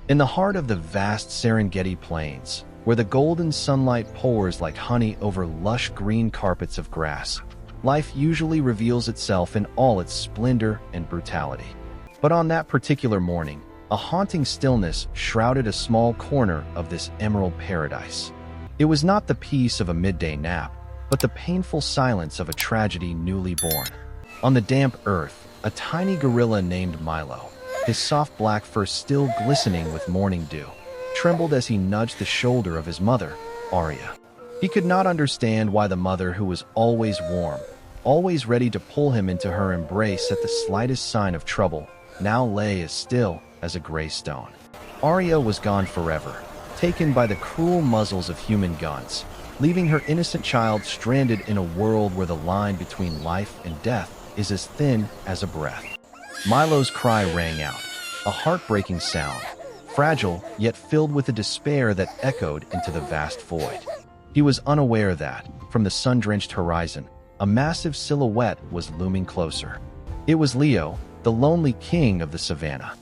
In the heart of the vast Serengeti plains, where the golden sunlight pours like honey over lush green carpets of grass, life usually reveals itself in all its splendor and brutality. But on that particular morning, a haunting stillness shrouded a small corner of this emerald paradise. It was not the peace of a midday nap, but the painful silence of a tragedy newly born. On the damp earth, a tiny gorilla named Milo, his soft black fur still glistening with morning dew, trembled as he nudged the shoulder of his mother, Arya. He could not understand why the mother, who was always warm, always ready to pull him into her embrace at the slightest sign of trouble, now lay as still as a gray stone. Arya was gone forever, taken by the cruel muzzles of human guns, leaving her innocent child stranded in a world where the line between life and death is as thin as a breath. Milo's cry rang out, a heartbreaking sound, fragile yet filled with a despair that echoed into the vast void. He was unaware that, from the sun-drenched horizon, a massive silhouette was looming closer. It was Leo, the lonely king of the Savanna.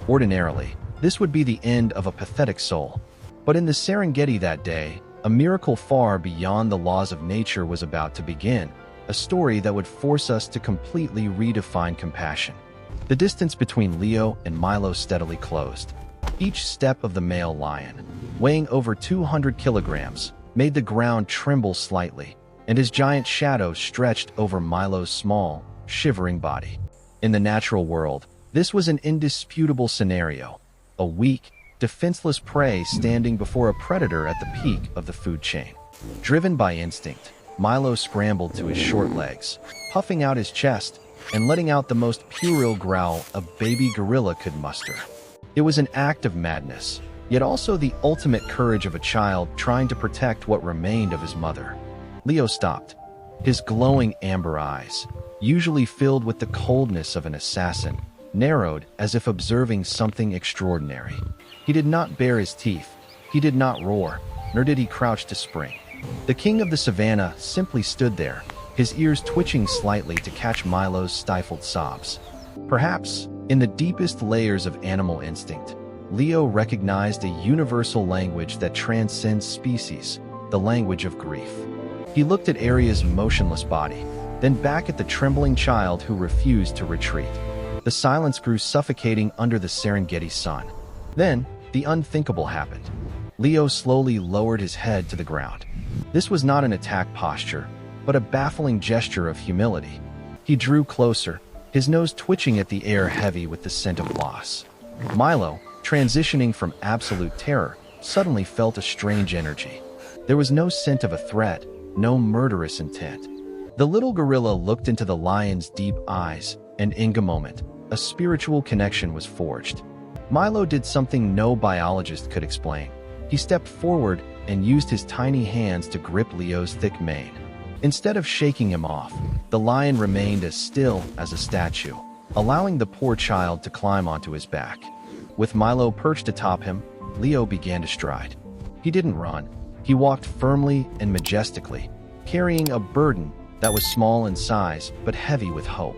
Ordinarily, this would be the end of a pathetic soul. But in the Serengeti that day, a miracle far beyond the laws of nature was about to begin, a story that would force us to completely redefine compassion. The distance between Leo and Milo steadily closed. Each step of the male lion, weighing over 200 kilograms, made the ground tremble slightly, and his giant shadow stretched over Milo's small, shivering body. In the natural world, this was an indisputable scenario, a weak, defenseless prey standing before a predator at the peak of the food chain. Driven by instinct, Milo scrambled to his short legs, puffing out his chest and letting out the most puerile growl a baby gorilla could muster. It was an act of madness, yet also the ultimate courage of a child trying to protect what remained of his mother. Leo stopped, his glowing amber eyes, usually filled with the coldness of an assassin, narrowed as if observing something extraordinary. He did not bare his teeth, he did not roar, nor did he crouch to spring. The king of the savannah simply stood there, his ears twitching slightly to catch Milo's stifled sobs. Perhaps, in the deepest layers of animal instinct, Leo recognized a universal language that transcends species, the language of grief. He looked at Arya's motionless body, then back at the trembling child who refused to retreat. The silence grew suffocating under the Serengeti sun. Then, the unthinkable happened. Leo slowly lowered his head to the ground. This was not an attack posture, but a baffling gesture of humility. He drew closer, his nose twitching at the air heavy with the scent of loss. Milo, transitioning from absolute terror, suddenly felt a strange energy. There was no scent of a threat, no murderous intent. The little gorilla looked into the lion's deep eyes, and in a moment, a spiritual connection was forged. Milo did something no biologist could explain. He stepped forward and used his tiny hands to grip Leo's thick mane. Instead of shaking him off, the lion remained as still as a statue, allowing the poor child to climb onto his back. With Milo perched atop him, Leo began to stride. He didn't run. He walked firmly and majestically, carrying a burden that was small in size but heavy with hope.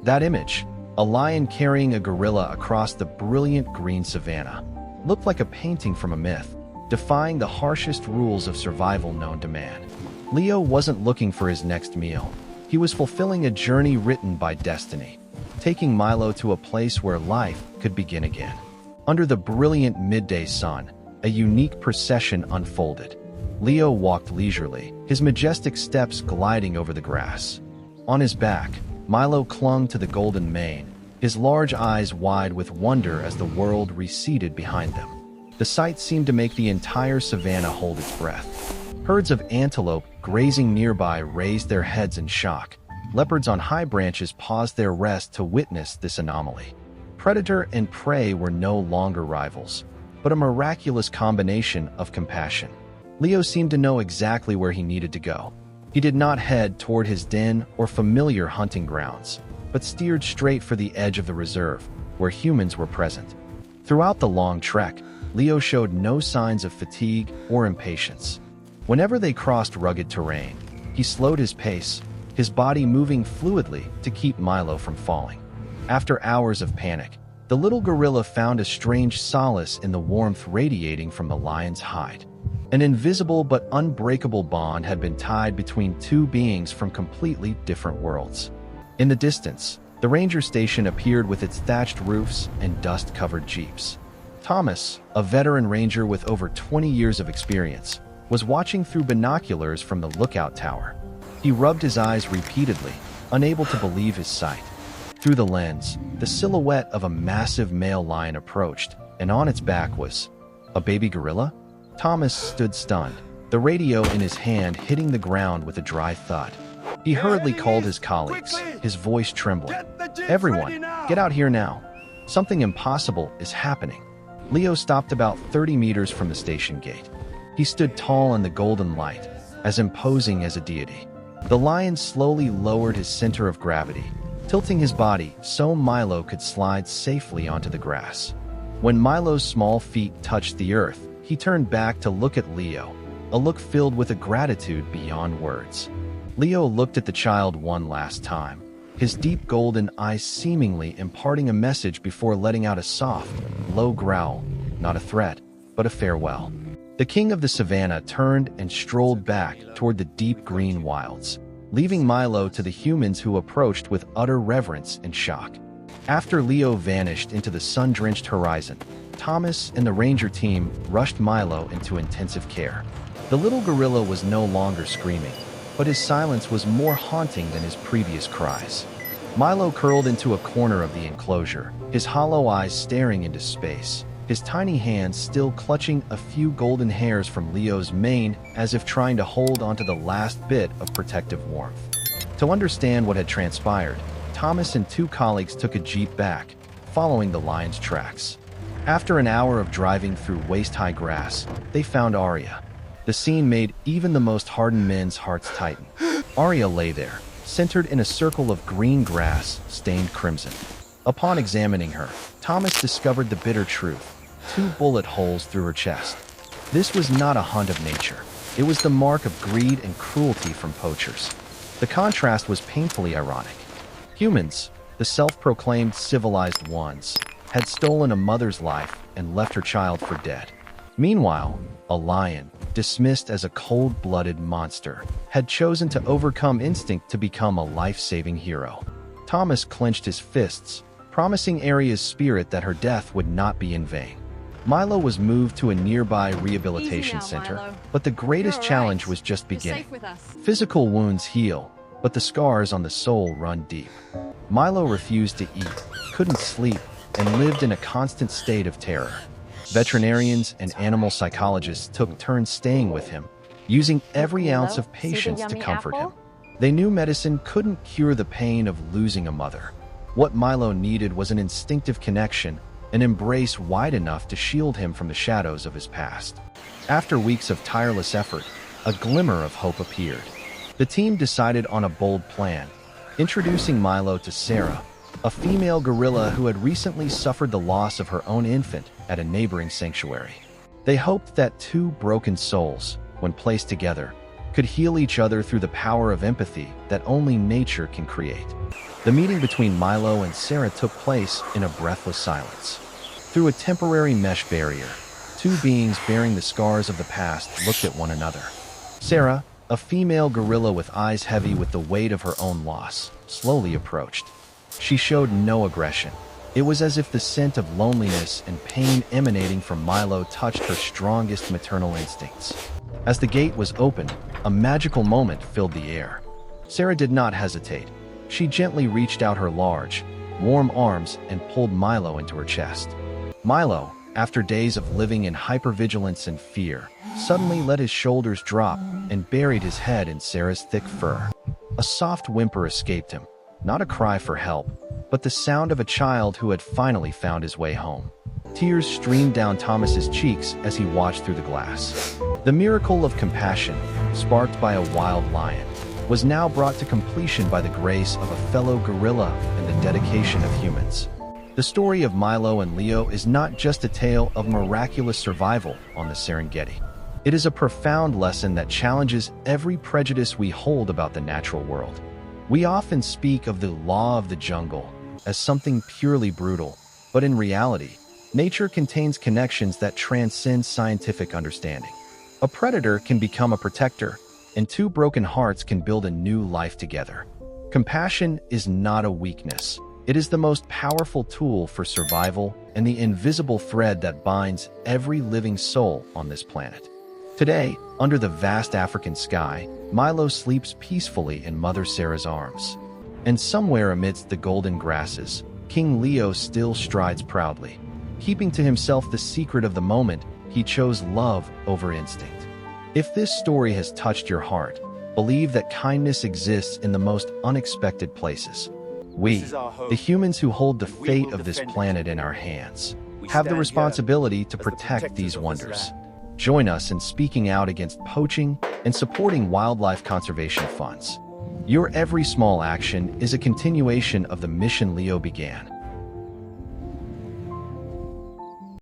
That image, a lion carrying a gorilla across the brilliant green savanna, looked like a painting from a myth, defying the harshest rules of survival known to man. Leo wasn't looking for his next meal. He was fulfilling a journey written by destiny, taking Milo to a place where life could begin again. Under the brilliant midday sun, a unique procession unfolded. Leo walked leisurely, his majestic steps gliding over the grass. On his back, Milo clung to the golden mane, his large eyes wide with wonder as the world receded behind them. The sight seemed to make the entire savanna hold its breath. Herds of antelope grazing nearby raised their heads in shock. Leopards on high branches paused their rest to witness this anomaly. Predator and prey were no longer rivals, but a miraculous combination of compassion. Leo seemed to know exactly where he needed to go. He did not head toward his den or familiar hunting grounds, but steered straight for the edge of the reserve, where humans were present. Throughout the long trek, Leo showed no signs of fatigue or impatience. Whenever they crossed rugged terrain, he slowed his pace, his body moving fluidly to keep Milo from falling. After hours of panic, The little gorilla found a strange solace in the warmth radiating from the lion's hide. An invisible but unbreakable bond had been tied between two beings from completely different worlds. In the distance, the ranger station appeared with its thatched roofs and dust-covered jeeps. Thomas, a veteran ranger with over 20 years of experience, was watching through binoculars from the lookout tower. He rubbed his eyes repeatedly, unable to believe his sight. Through the lens, the silhouette of a massive male lion approached, and on its back was a baby gorilla. Thomas stood stunned, the radio in his hand hitting the ground with a dry thud. He hurriedly called his colleagues, his voice trembling. "Everyone, get out here now. Something impossible is happening." Leo stopped about 30 meters from the station gate. He stood tall in the golden light, as imposing as a deity. The lion slowly lowered his center of gravity, tilting his body so Milo could slide safely onto the grass. When Milo's small feet touched the earth, he turned back to look at Leo, a look filled with a gratitude beyond words. Leo looked at the child one last time, his deep golden eyes seemingly imparting a message before letting out a soft, low growl, not a threat, but a farewell. The king of the Savanna turned and strolled back toward the deep green wilds, leaving Milo to the humans who approached with utter reverence and shock. After Leo vanished into the sun-drenched horizon, Thomas and the ranger team rushed Milo into intensive care. The little gorilla was no longer screaming, but his silence was more haunting than his previous cries. Milo curled into a corner of the enclosure, his hollow eyes staring into space, his tiny hands still clutching a few golden hairs from Leo's mane as if trying to hold onto the last bit of protective warmth. To understand what had transpired, Thomas and two colleagues took a jeep back, following the lion's tracks. After an hour of driving through waist-high grass, they found Arya. The scene made even the most hardened men's hearts tighten. Arya lay there, centered in a circle of green grass stained crimson. Upon examining her, Thomas discovered the bitter truth: 2 bullet holes through her chest. This was not a hunt of nature. It was the mark of greed and cruelty from poachers. The contrast was painfully ironic. Humans, the self-proclaimed civilized ones, had stolen a mother's life and left her child for dead. Meanwhile, a lion, dismissed as a cold-blooded monster, had chosen to overcome instinct to become a life-saving hero. Thomas clenched his fists, promising Arya's spirit that her death would not be in vain. Milo was moved to a nearby rehabilitation center, but the greatest challenge was just beginning. Physical wounds heal, but the scars on the soul run deep. Milo refused to eat, couldn't sleep, and lived in a constant state of terror. Veterinarians and animal psychologists took turns staying with him, using every ounce of patience to comfort him. They knew medicine couldn't cure the pain of losing a mother. What Milo needed was an instinctive connection, an embrace wide enough to shield him from the shadows of his past. After weeks of tireless effort, a glimmer of hope appeared. The team decided on a bold plan, introducing Milo to Sarah, a female gorilla who had recently suffered the loss of her own infant at a neighboring sanctuary. They hoped that 2 broken souls, when placed together, could heal each other through the power of empathy that only nature can create. The meeting between Milo and Sarah took place in a breathless silence. Through a temporary mesh barrier, 2 beings bearing the scars of the past looked at one another. Sarah, a female gorilla with eyes heavy with the weight of her own loss, slowly approached. She showed no aggression. It was as if the scent of loneliness and pain emanating from Milo touched her strongest maternal instincts. As the gate was opened, a magical moment filled the air. Sarah did not hesitate. She gently reached out her large, warm arms and pulled Milo into her chest. Milo, after days of living in hypervigilance and fear, suddenly let his shoulders drop and buried his head in Sarah's thick fur. A soft whimper escaped him, not a cry for help, but the sound of a child who had finally found his way home. Tears streamed down Thomas's cheeks as he watched through the glass. The miracle of compassion, sparked by a wild lion, was now brought to completion by the grace of a fellow gorilla and the dedication of humans. The story of Milo and Leo is not just a tale of miraculous survival on the Serengeti. It is a profound lesson that challenges every prejudice we hold about the natural world. We often speak of the law of the jungle as something purely brutal, But in reality, nature contains connections that transcend scientific understanding. A predator can become a protector, and two broken hearts can build a new life together. Compassion is not a weakness. It is the most powerful tool for survival and the invisible thread that binds every living soul on this planet. Today, under the vast African sky, Milo sleeps peacefully in Mother Sarah's arms. And somewhere amidst the golden grasses, King Leo still strides proudly, keeping to himself the secret of the moment he chose love over instinct. If this story has touched your heart, believe that kindness exists in the most unexpected places. We, the humans who hold the fate of this planet in our hands, have the responsibility to protect these wonders. Join us in speaking out against poaching and supporting wildlife conservation funds. Your every small action is a continuation of the mission Leo began.